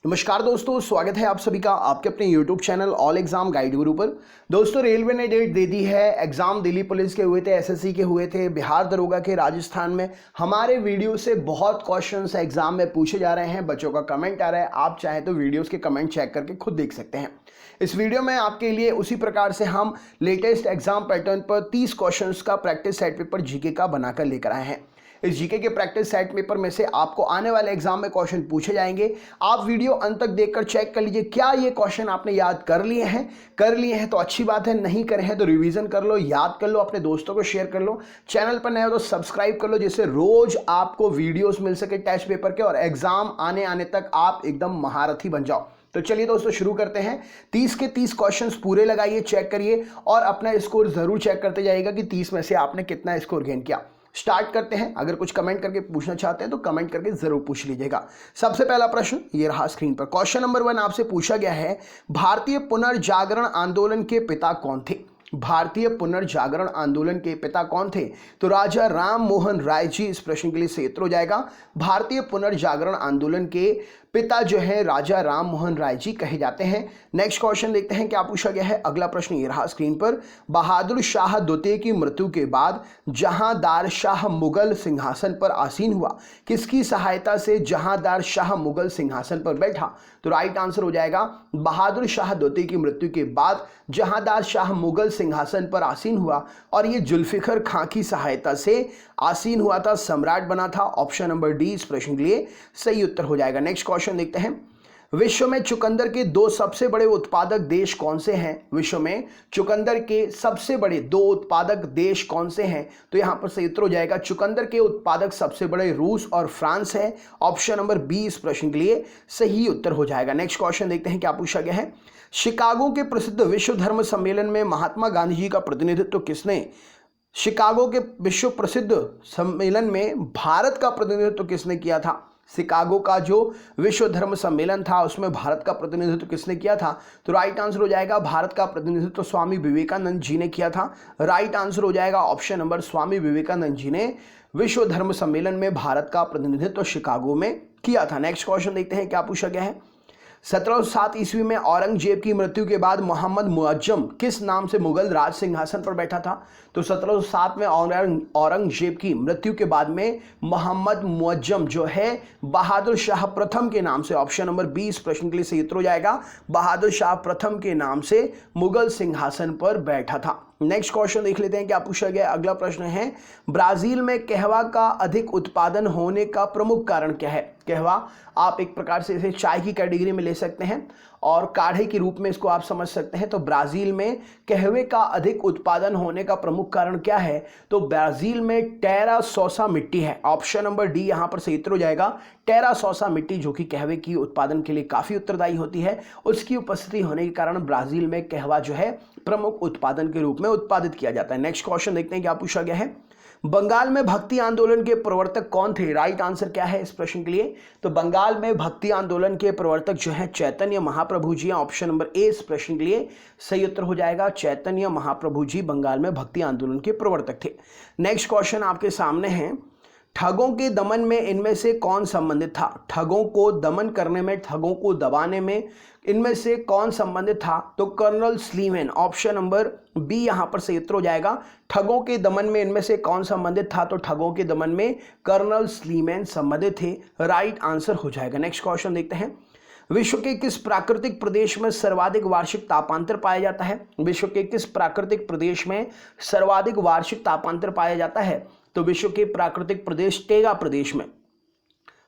नमस्कार दोस्तों, स्वागत है आप सभी का आपके अपने YouTube channel all exam guide गुरु पर। दोस्तों, रेलवे ने डेट दे दी है। एग्जाम दिल्ली पुलिस के हुए थे, एसएससी के हुए थे, बिहार दरोगा के, राजस्थान में। हमारे वीडियो से बहुत क्वेश्चंस एग्जाम में पूछे जा रहे हैं, बच्चों का कमेंट आ रहा है। आप चाहे तो वीडियोस के कमेंट चेक करके खुद देख सकते हैं। इस वीडियो में आपके लिए उसी प्रकार से हम लेटेस्ट एग्जाम पैटर्न पर 30 क्वेश्चंस का प्रैक्टिस सेट पेपर जीके का बनाकर लेकर आए हैं। इस जीके के प्रैक्टिस सेट पेपर में से आपको आने वाले एग्जाम में क्वेश्चन पूछे जाएंगे। आप वीडियो अंत तक देखकर चेक कर लीजिए, क्या ये क्वेश्चन आपने याद कर लिए हैं तो अच्छी बात है, नहीं करे हैं तो रिवीजन कर लो, याद कर लो, अपने दोस्तों को शेयर कर लो। चैनल पर नए हो तो सब्सक्राइब कर लो, जिससे रोज आपको वीडियोस मिल सके टेस्ट पेपर के, और एग्जाम आने तक आप एकदम महारथी बन जाओ। तो चलिए दोस्तों, शुरू करते हैं। 30 के 30 क्वेश्चंस पूरे लगाइए, चेक करिए और अपना स्कोर जरूर चेक करते जाइएगा कि 30 में से आपने कितना स्कोर गेन किया। स्टार्ट करते हैं। अगर कुछ कमेंट करके पूछना चाहते हैं तो कमेंट करके जरूर पूछ लीजिएगा। सबसे पहला प्रश्न ये रहा स्क्रीन पर। क्वेश्चन नंबर 1 आपसे पूछा गया है, भारतीय पुनर्जागरण आंदोलन के पिता कौन थे? भारतीय पुनर्जागरण आंदोलन के पिता कौन थे? तो राजा राम मोहन राय जी इस प्रश्न के लिए सही उत्तर हो जाएगा। भारतीय पुनर्जागरण आंदोलन के पिता जो है राजा राम मोहन राय जी कहे जाते हैं। नेक्स्ट क्वेश्चन देखते हैं क्या पूछा गया है। अगला प्रश्न ये रहा स्क्रीन पर। बहादुर शाह द्वितीय की मृत्यु के बाद जहांदार शाह मुगल सिंहासन पर आसीन हुआ? किसकी सहायता से जहांदार शाह मुगल सिंहासन पर बैठा? तो राइट आंसर हो जाएगा बहादुर शाह द्वितीय की मृत्यु के बाद जहांदार शाह मुगल सिंहासन पर आसीन हुआ, और ये जुल्फिकार खां की सहायता से आसीन हुआ था, सम्राट बना था। ऑप्शन नंबर डी इस प्रश्न के लिए सही उत्तर हो जाएगा। नेक्स्ट क्वेश्चन देखते हैं। विश्व में चुकंदर के 2 सबसे बड़े उत्पादक देश कौन से हैं? विश्व में चुकंदर के सबसे बड़े 2 उत्पादक देश कौन से हैं? तो यहां पर सही उत्तर हो जाएगा चुकंदर के उत्पादक सबसे बड़े रूस और फ्रांस है। ऑप्शन नंबर बी इस प्रश्न के लिए सही उत्तर हो जाएगा। नेक्स्ट क्वेश्चन देखते हैं क्या पूछा गया है। शिकागो के प्रसिद्ध विश्व धर्म सम्मेलन में महात्मा गांधी जी का प्रतिनिधित्व किसने? शिकागो के विश्व प्रसिद्ध सम्मेलन में भारत का प्रतिनिधित्व किसने किया था? शिकागो का जो विश्व धर्म सम्मेलन था उसमें भारत का प्रतिनिधित्व किसने किया था? तो राइट आंसर हो जाएगा भारत का प्रतिनिधित्व स्वामी विवेकानंद जी ने किया था। राइट आंसर हो जाएगा ऑप्शन नंबर, स्वामी विवेकानंद जी ने विश्व धर्म सम्मेलन में भारत का प्रतिनिधित्व शिकागो में किया था। नेक्स्ट क्वेश्चन देखते हैं क्या पूछा गया है। 1707 ईस्वी में औरंगजेब की मृत्यु के बाद मोहम्मद मुअज्जम किस नाम से मुगल राज सिंहासन पर बैठा था? तो 1707 में औरंगजेब की मृत्यु के बाद में मोहम्मद मुअज्जम जो है बहादुर शाह प्रथम के नाम से, ऑप्शन नंबर 20 प्रश्न के लिए सही उत्तर हो जाएगा, बहादुर शाह प्रथम के नाम से मुगल सिंहासन पर बैठा था। नेक्स्ट क्वेश्चन देख लेते हैं क्या पूछा गया। अगला प्रश्न है, ब्राजील में कहवा का अधिक उत्पादन होने का प्रमुख कारण क्या है? कहवा आप एक प्रकार से इसे चाय की कैटेगरी में ले सकते हैं और काढ़े के रूप में इसको आप समझ सकते हैं। तो ब्राजील में कहवे का अधिक उत्पादन होने का प्रमुख कारण क्या है? तो ब्राजील में टेरा सोसा मिट्टी है। ऑप्शन नंबर डी यहां पर सही उत्तर हो जाएगा। टेरा सोसा मिट्टी जो कि कहवे की उत्पादन के लिए काफी उत्तरदायी होती है, उसकी उपस्थिति होने के कारण ब्राजील में कहवा जो है प्रमुख उत्पादन के रूप में उत्पादित किया जाता है। नेक्स्ट क्वेश्चन देखते हैं क्या पूछा गया है। बंगाल में भक्ति आंदोलन के प्रवर्तक कौन थे? राइट आंसर क्या है इस प्रश्न के लिए? तो बंगाल में भक्ति आंदोलन के प्रवर्तक जो है Chaitanya Mahaprabhu ji. Option number A इस प्रश्न के लिए सही उत्तर हो जाएगा। चैतन्य महाप्रभु जी बंगाल में भक्ति आंदोलन के प्रवर्तक थे। नेक्स्ट क्वेश्चन आपके सामने है, ठगों के दमन में इनमें से कौन संबंधित था? ठगों को दमन करने में, ठगों को दबाने में इनमें से कौन संबंधित था? तो colonel Sleeman, option number B यहां पर सही उत्तर हो जाएगा। ठगों के दमन में इनमें से कौन संबंधित था? तो ठगों के दमन में कर्नल स्लीमैन संबंधित थे। राइट आंसर हो जाएगा। नेक्स्ट क्वेश्चन देखते हैं। विश्व के किस प्राकृतिक प्रदेश में सर्वाधिक वार्षिक तापांतर पाया जाता है? विश्व के किस प्राकृतिक प्रदेश में सर्वाधिक वार्षिक तापांतर पाया जाता है? तो विश्व के प्राकृतिक प्रदेश टेगा प्रदेश में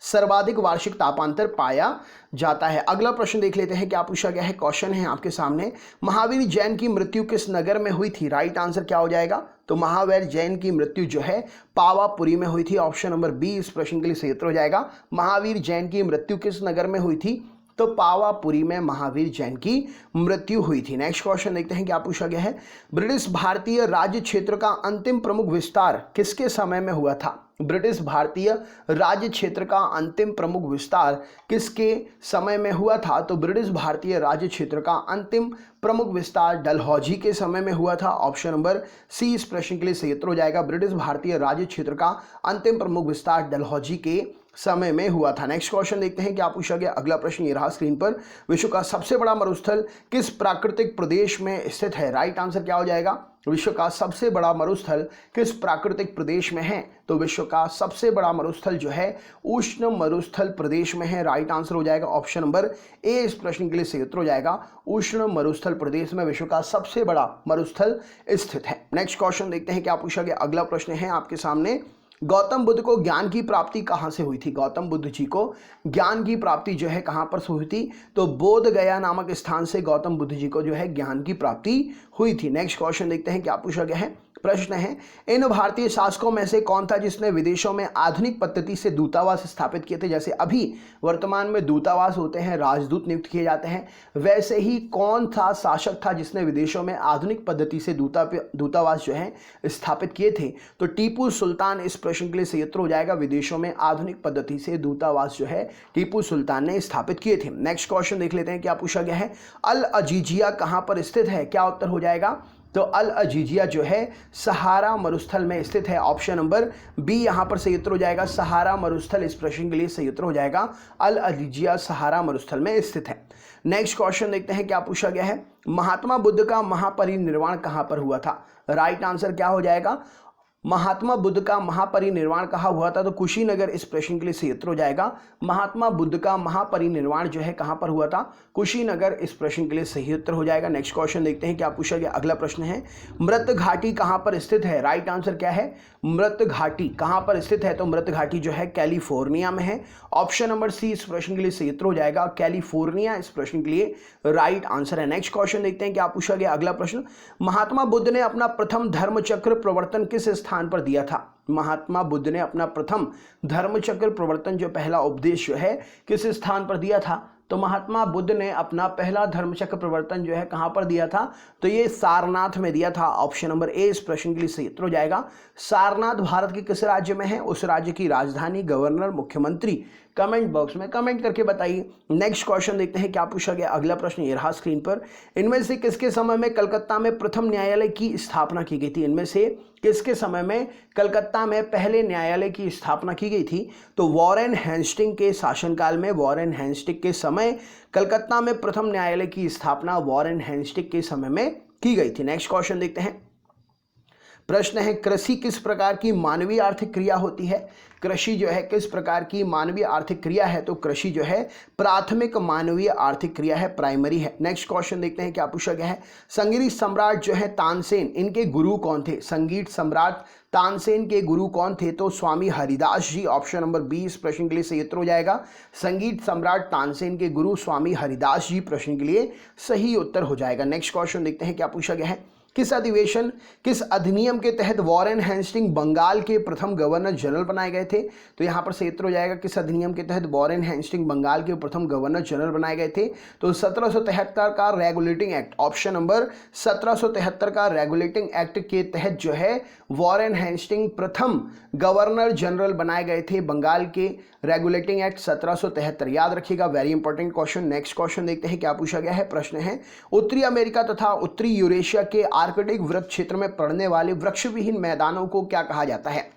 सर्वाधिक वार्षिक तापांतर पाया जाता है। अगला प्रश्न देख लेते हैं क्या पूछा गया है। क्वेश्चन है आपके सामने, महावीर जैन की मृत्यु किस नगर में हुई थी? राइट आंसर क्या हो जाएगा? तो महावीर जैन की मृत्यु जो है पावापुरी में हुई थी। ऑप्शन नंबर बी इस प्रश्न के लिए सही उत्तर हो जाएगा। महावीर जैन की मृत्यु किस नगर में हुई थी? तो पावापुरी में महावीर जैन की मृत्यु हुई थी। नेक्स्ट क्वेश्चन देखते हैं क्या पूछा गया है। ब्रिटिश भारतीय राज्य क्षेत्र का अंतिम प्रमुख विस्तार किसके समय में हुआ था? ब्रिटिश भारतीय राज्य क्षेत्र का अंतिम प्रमुख विस्तार किसके समय में हुआ था? तो ब्रिटिश भारतीय राज्य क्षेत्र का अंतिम प्रमुख विस्तार डलहौजी के समय में हुआ था। ऑप्शन नंबर सी इस प्रश्न के लिए सही उत्तर हो जाएगा। ब्रिटिश भारतीय राज्य क्षेत्र का अंतिम प्रमुख विस्तार डलहौजी के समय में हुआ था। नेक्स्ट क्वेश्चन देखते हैं क्या पूछा गया। अगला प्रश्न ये रहा स्क्रीन पर, विश्व का सबसे बड़ा मरुस्थल किस प्राकृतिक प्रदेश में स्थित है? राइट आंसर क्या हो जाएगा? विश्व का सबसे बड़ा मरुस्थल किस प्राकृतिक प्रदेश में है? तो विश्व का सबसे बड़ा मरुस्थल जो है उष्ण मरुस्थल प्रदेश में है। राइट आंसर हो जाएगा ऑप्शन नंबर ए इस प्रश्न के लिए सही उत्तर हो जाएगा। उष्ण मरुस्थल प्रदेश में विश्व का सबसे बड़ा मरुस्थल स्थित है। नेक्स्ट क्वेश्चन देखते हैं क्या पूछा गया। अगला प्रश्न है आपके सामने, गौतम बुद्ध को ज्ञान की प्राप्ति कहाँ से हुई थी? गौतम बुद्ध जी को ज्ञान की प्राप्ति जो है कहाँ पर से हुई थी? तो बोध गया नामक स्थान से गौतम बुद्ध जी को जो है ज्ञान की प्राप्ति हुई थी। नेक्स्ट क्वेश्चन देखते हैं क्या पूछा गया है। प्रश्न है, इन भारतीय शासकों में से कौन था जिसने विदेशों में आधुनिक पद्धति से दूतावास स्थापित किए थे? जैसे अभी वर्तमान में दूतावास होते हैं, राजदूत नियुक्त किए जाते हैं, वैसे ही कौन था शासक था जिसने विदेशों में आधुनिक पद्धति से दूतावास जो है स्थापित किए थे? तो टीपू सुल्तान इस प्रश्न के लिए सही उत्तर हो जाएगा। विदेशों में आधुनिक पद्धति से दूतावास जो है टीपू सुल्तान ने स्थापित किए थे। नेक्स्ट क्वेश्चन देख लेते हैं क्या पूछा गया है। अल अजीजिया कहां पर स्थित है? क्या उत्तर हो जाएगा? तो अल अजीजिया जो है सहारा मरुस्थल में स्थित है। ऑप्शन नंबर बी यहां पर सही उत्तर हो जाएगा। सहारा मरुस्थल इस प्रश्न के लिए सही उत्तर हो जाएगा। अल अजीजिया सहारा मरुस्थल में स्थित है। नेक्स्ट क्वेश्चन देखते हैं क्या पूछा गया है। महात्मा बुद्ध का महापरिनिर्वाण कहां पर हुआ था? राइट आंसर क्या हो जाएगा? महात्मा बुद्ध का महापरिनिर्वाण कहाँ हुआ था? तो कुशीनगर इस प्रश्न के लिए सही उत्तर हो जाएगा। महात्मा बुद्ध का महापरिनिर्वाण जो है कहाँ पर हुआ था? कुशीनगर इस प्रश्न के लिए सही उत्तर हो जाएगा। नेक्स्ट क्वेश्चन देखते हैं क्या पूछा गया। अगला प्रश्न है, मृत घाटी कहाँ पर स्थित है? राइट आंसर क्या है? मृत घाटी कहाँ पर स्थित है? तो मृत घाटी जो है कैलिफोर्निया में है। ऑप्शन नंबर सी इस प्रश्न के लिए सही उत्तर हो जाएगा। कैलिफोर्निया इस प्रश्न के लिए राइट आंसर है। नेक्स्ट क्वेश्चन देखते हैं क्या पूछा गया। अगला प्रश्न, महात्मा बुद्ध ने अपना प्रथम धर्मचक्र प्रवर्तन किस स्थान पर दिया था? महात्मा बुद्ध ने अपना प्रथम धर्मचक्र प्रवर्तन जो पहला उपदेश जो है किस स्थान पर दिया था? तो महात्मा बुद्ध ने अपना पहला धर्मचक्र प्रवर्तन जो है कहां पर दिया था? तो ये सारनाथ में दिया था। ऑप्शन नंबर ए इस प्रश्न के लिए सही उत्तर हो जाएगा। सारनाथ भारत के किस राज्य में है? उस राज्य की राजधानी, गवर्नर, मुख्यमंत्री कमेंट बॉक्स में कमेंट करके बताइए। नेक्स्ट क्वेश्चन देखते हैं क्या पूछा गया। अगला प्रश्न ये रहा स्क्रीन पर, इनमें से किसके समय में कलकत्ता में प्रथम न्यायालय की स्थापना की गई थी? इनमें से किसके समय में कलकत्ता में पहले न्यायालय की स्थापना की गई थी? तो वॉरेन हेस्टिंग के शासनकाल में, वॉरेन हेस्टिंग के समय कलकत्ता में प्रथम न्यायालय की स्थापना वॉरेन हेस्टिंग के समय में की गई थी। नेक्स्ट क्वेश्चन देखते हैं। प्रश्न है, कृषि किस प्रकार की मानवीय आर्थिक क्रिया होती है? कृषि जो है किस प्रकार की मानवीय आर्थिक क्रिया है? तो कृषि जो है प्राथमिक मानवीय आर्थिक क्रिया है, प्राइमरी है। नेक्स्ट क्वेश्चन देखते हैं क्या पूछा गया है। संगीत सम्राट जो है तानसेन, इनके गुरु कौन थे? संगीत सम्राट तानसेन के गुरु कौन थे? तो स्वामी हरिदास जी। ऑप्शन नंबर बी इस प्रश्न के लिए सही उत्तर हो जाएगा। संगीत सम्राट तानसेन के गुरु स्वामी हरिदास जी प्रश्न के लिए सही उत्तर हो जाएगा। नेक्स्ट क्वेश्चन देखते हैं क्या पूछा गया है। किस अधिनियम के तहत वॉरेन हेस्टिंग बंगाल के प्रथम गवर्नर जनरल बनाए गए थे? तो यहाँ पर सही उत्तर हो जाएगा, किस अधिनियम के तहत वॉरेन हेस्टिंग बंगाल के प्रथम गवर्नर जनरल बनाए गए थे? तो 1773 का रेगुलेटिंग एक्ट। ऑप्शन नंबर 1773 का रेगुलेटिंग एक्ट के तहत जो है वॉरेन हेस्टिंग प्रथम गवर्नर जनरल बनाए गए थे बंगाल के। रेगुलेटिंग एक्ट 1773 याद रखिएगा, very important question. Next question देखते हैं क्या पूछा गया है। प्रश्न है, उत्तरी अमेरिका तथा उत्तरी यूरेशिया के आर्कटिक वृत्त क्षेत्र में पड़ने वाले वृक्षविहीन मैदानों को क्या कहा जाता है?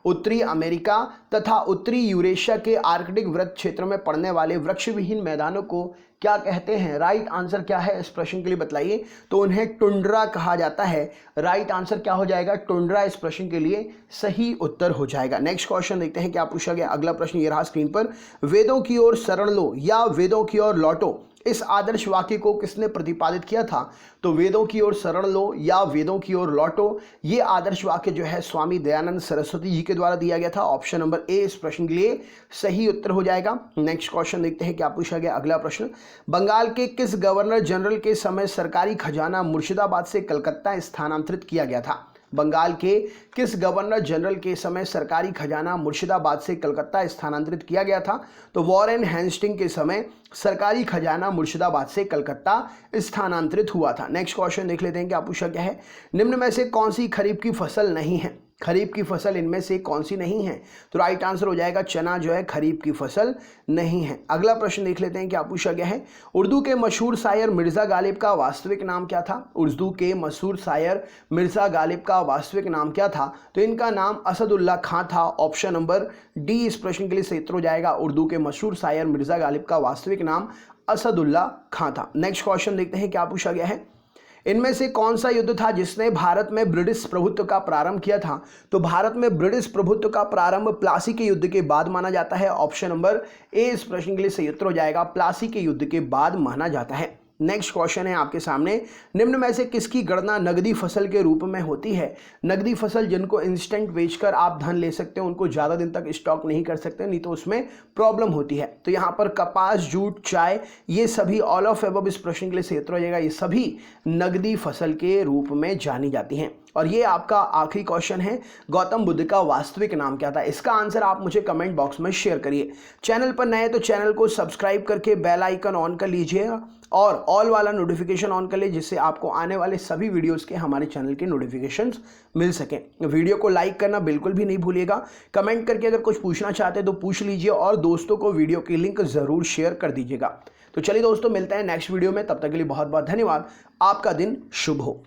उत्तरी अमेरिका तथा उत्तरी यूरेशिया के आर्कटिक वृत्त क्षेत्र में पड़ने वाले वृक्षविहीन मैदानों को क्या कहते हैं? राइट आंसर क्या है इस प्रश्न के लिए बताइए। तो उन्हें टुंड्रा कहा जाता है। राइट आंसर क्या हो जाएगा? टुंड्रा इस प्रश्न के लिए सही उत्तर हो जाएगा। नेक्स्ट क्वेश्चन देखते हैं क्या पूछा गया। अगला प्रश्न ये रहा स्क्रीन पर, वेदों की ओर शरण लो या वेदों की ओर लौटो, इस आदर्श वाक्य को किसने प्रतिपादित किया था? तो वेदों की ओर शरण लो या वेदों की ओर लौटो, ये आदर्श वाक्य जो है स्वामी दयानंद सरस्वती जी के द्वारा दिया गया था। ऑप्शन नंबर ए इस प्रश्न के लिए सही उत्तर हो जाएगा। नेक्स्ट क्वेश्चन देखते हैं क्या पूछा गया। अगला प्रश्न, बंगाल के किस गवर्नर जनरल के समय सरकारी खजाना मुर्शिदाबाद से कलकत्ता स्थानांतरित किया गया था? बंगाल के किस गवर्नर जनरल के समय सरकारी खजाना मुर्शिदाबाद से कलकत्ता स्थानांतरित किया गया था? तो वॉरेन हेस्टिंग के समय सरकारी खजाना मुर्शिदाबाद से कलकत्ता स्थानांतरित हुआ था। नेक्स्ट क्वेश्चन देख लेते हैं क्या पूछा गया है। निम्न में से कौन सी खरीफ की फसल नहीं है? खरीफ की फसल इनमें से कौन सी नहीं है? तो राइट आंसर हो जाएगा चना जो है खरीफ की फसल नहीं है। अगला प्रश्न देख लेते हैं क्या पूछा गया है। उर्दू के मशहूर शायर मिर्ज़ा गालिब का वास्तविक नाम क्या था? उर्दू के मशहूर शायर मिर्ज़ा गालिब का वास्तविक नाम क्या था? तो इनका नाम असदुल्ला खां था। ऑप्शन नंबर डी इस प्रश्न के लिए सही उत्तर हो जाएगा। उर्दू के मशहूर शायर मिर्ज़ा गालिब का वास्तविक नाम असदुल्ला खां था। नेक्स्ट क्वेश्चन देखते हैं क्या पूछा गया है। इनमें से कौन सा युद्ध था जिसने भारत में ब्रिटिश प्रभुत्व का प्रारंभ किया था? तो भारत में ब्रिटिश प्रभुत्व का प्रारंभ प्लासी के युद्ध के बाद माना जाता है। ऑप्शन नंबर ए इस प्रश्न के लिए सही उत्तर हो जाएगा। प्लासी के युद्ध के बाद माना जाता है। नेक्स्ट क्वेश्चन है आपके सामने, निम्न में से किसकी गणना नगदी फसल के रूप में होती है? नगदी फसल जिनको इंस्टेंट बेचकर आप धन ले सकते हैं, उनको ज़्यादा दिन तक स्टॉक नहीं कर सकते, नहीं तो उसमें प्रॉब्लम होती है। तो यहाँ पर कपास, जूट, चाय, ये सभी ऑल ऑफ एबव इस प्रश्न के लिए सही उत्तर हो जाएगा। ये सभी नगदी फसल के रूप में जानी जाती हैं। और ये आपका आखिरी क्वेश्चन है, गौतम बुद्ध का वास्तविक नाम क्या था? इसका आंसर आप मुझे कमेंट बॉक्स में शेयर करिए। चैनल पर नए तो चैनल को सब्सक्राइब करके बेल आइकन ऑन कर लीजिएगा और ऑल वाला नोटिफिकेशन ऑन कर लीजिए, जिससे आपको आने वाले सभी वीडियोस के हमारे चैनल के नोटिफिकेशंस मिल सकें। वीडियो को लाइक करना बिल्कुल भी नहीं भूलिएगा। कमेंट करके अगर कुछ पूछना चाहते हैं तो पूछ लीजिए और दोस्तों को वीडियो की लिंक ज़रूर शेयर कर दीजिएगा। तो चलिए दोस्तों, मिलते हैं नेक्स्ट वीडियो में। तब तक के लिए बहुत बहुत धन्यवाद। आपका दिन शुभ हो।